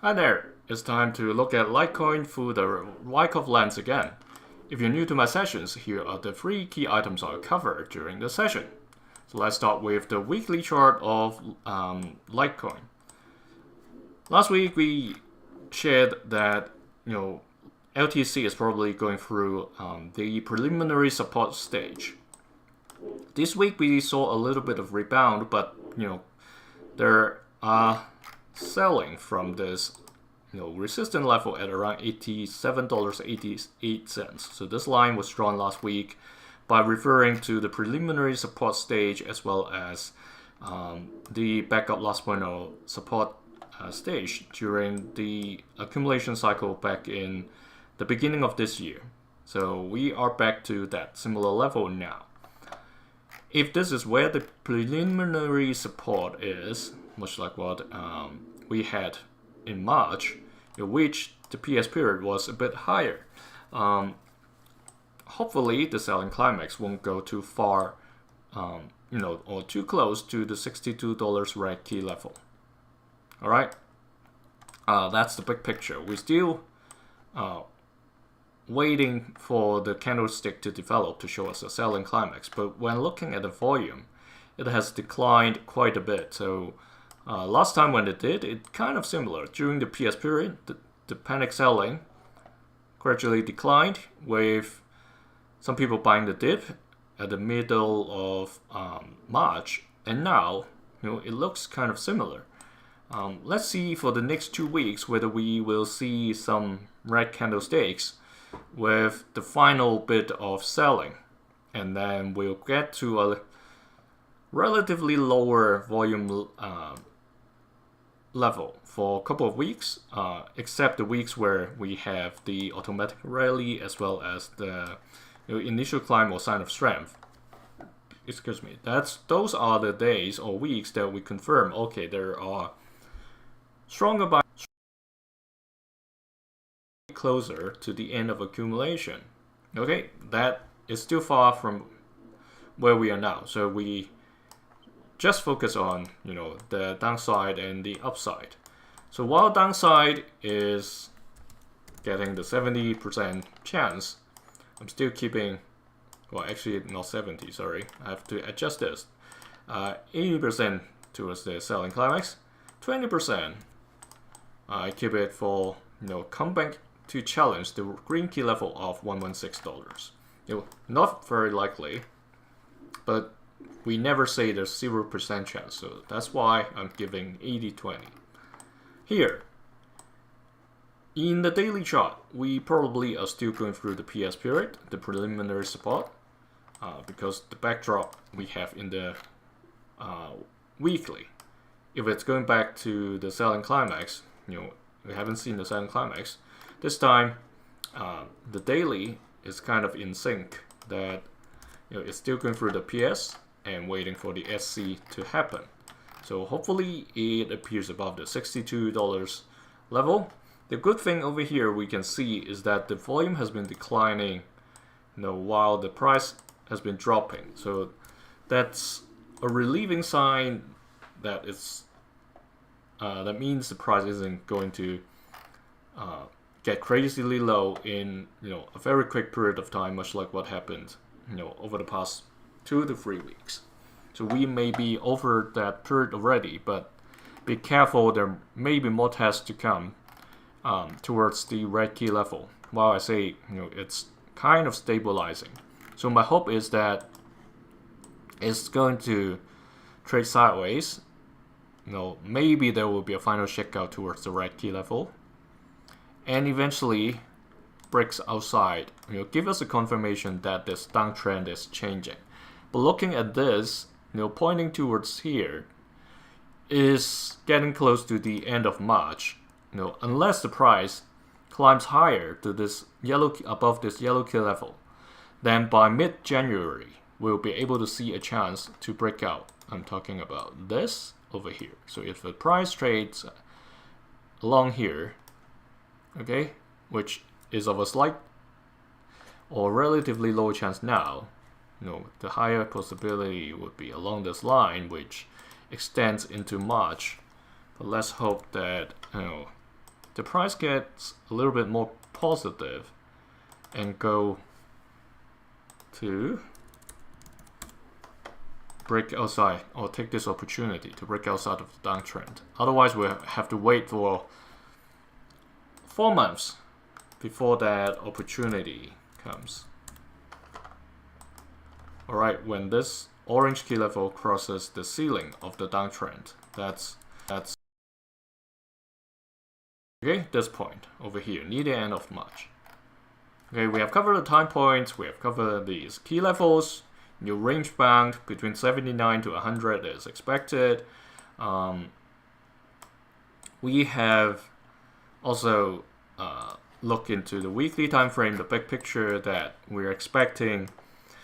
Hi there, it's time to look at Litecoin through the Wyckoff lens again. If you're new to my sessions, here are the 3 key items I'll cover during the session. So let's start with the weekly chart of Litecoin. Last week we shared that LTC is probably going through the preliminary support stage. This week we saw a little bit of rebound, but there are selling from this resistant level at around $87.88. So this line was drawn last week by referring to the preliminary support stage as well as the backup last point of support stage during the accumulation cycle back in the beginning of this year. So we are back to that similar level now. If this is where the preliminary support is, much like what we had in March, in which the PS period was a bit higher, hopefully the selling climax won't go too far, or too close to the $62 red key level. All right, that's the big picture. We're still waiting for the candlestick to develop to show us a selling climax. But when looking at the volume, it has declined quite a bit. So last time when it did, it kind of similar. During the PS period, the panic selling gradually declined with some people buying the dip at the middle of March. And now, it looks kind of similar. Let's see for the next 2 weeks whether we will see some red candlesticks with the final bit of selling, and then we'll get to a relatively lower volume level for a couple of weeks, except the weeks where we have the automatic rally as well as the initial climb or sign of strength. Excuse me. Those are the days or weeks that we confirm, okay, there are stronger buyers closer to the end of accumulation. Okay, that is still far from where we are now. So we just focus on the downside and the upside. So while downside is getting the 70% chance, I'm still keeping, well, actually not 70, sorry, I have to adjust this. 80% towards the selling climax, 20% I keep it for come back to challenge the green key level of $116. Not very likely, but we never say there's 0% chance, so that's why I'm giving 80-20. Here, in the daily chart, we probably are still going through the PS period, the preliminary support, because the backdrop we have in the weekly, if it's going back to the selling climax, we haven't seen the selling climax. This time, the daily is kind of in sync that it's still going through the PS and waiting for the SC to happen. So hopefully it appears above the $62 level. The good thing over here we can see is that the volume has been declining, while the price has been dropping. So that's a relieving sign that that means the price isn't going to get crazily low in a very quick period of time, much like what happened over the past 2 to 3 weeks. So we may be over that period already, but be careful, there may be more tests to come towards the red key level. While I say it's kind of stabilizing, so my hope is that it's going to trade sideways. Maybe there will be a final shakeout towards the red key level, and eventually breaks outside. Give us a confirmation that this downtrend is changing. But looking at this, pointing towards here, is getting close to the end of March. Unless the price climbs higher to this above this yellow key level, then by mid-January we'll be able to see a chance to break out. I'm talking about this over here. So if the price trades along here, okay, which is of a slight or relatively low chance now, the higher possibility would be along this line, which extends into March. But let's hope that the price gets a little bit more positive and go to break outside or take this opportunity to break outside of the downtrend. Otherwise, we'll have to wait for 4 months before that opportunity comes. Alright, when this orange key level crosses the ceiling of the downtrend, that's okay, this point over here, near the end of March. Okay, we have covered the time points, we have covered these key levels. New range bound between 79 to 100 is expected. We have also looked into the weekly time frame, the big picture that we're expecting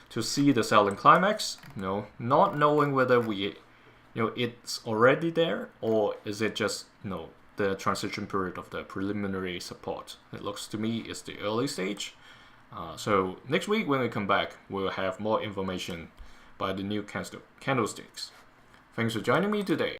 to see the selling climax. Not knowing whether it's already there or is it just the transition period of the preliminary support. It looks to me it's the early stage. So next week when we come back, we'll have more information by the new candlesticks. Thanks for joining me today.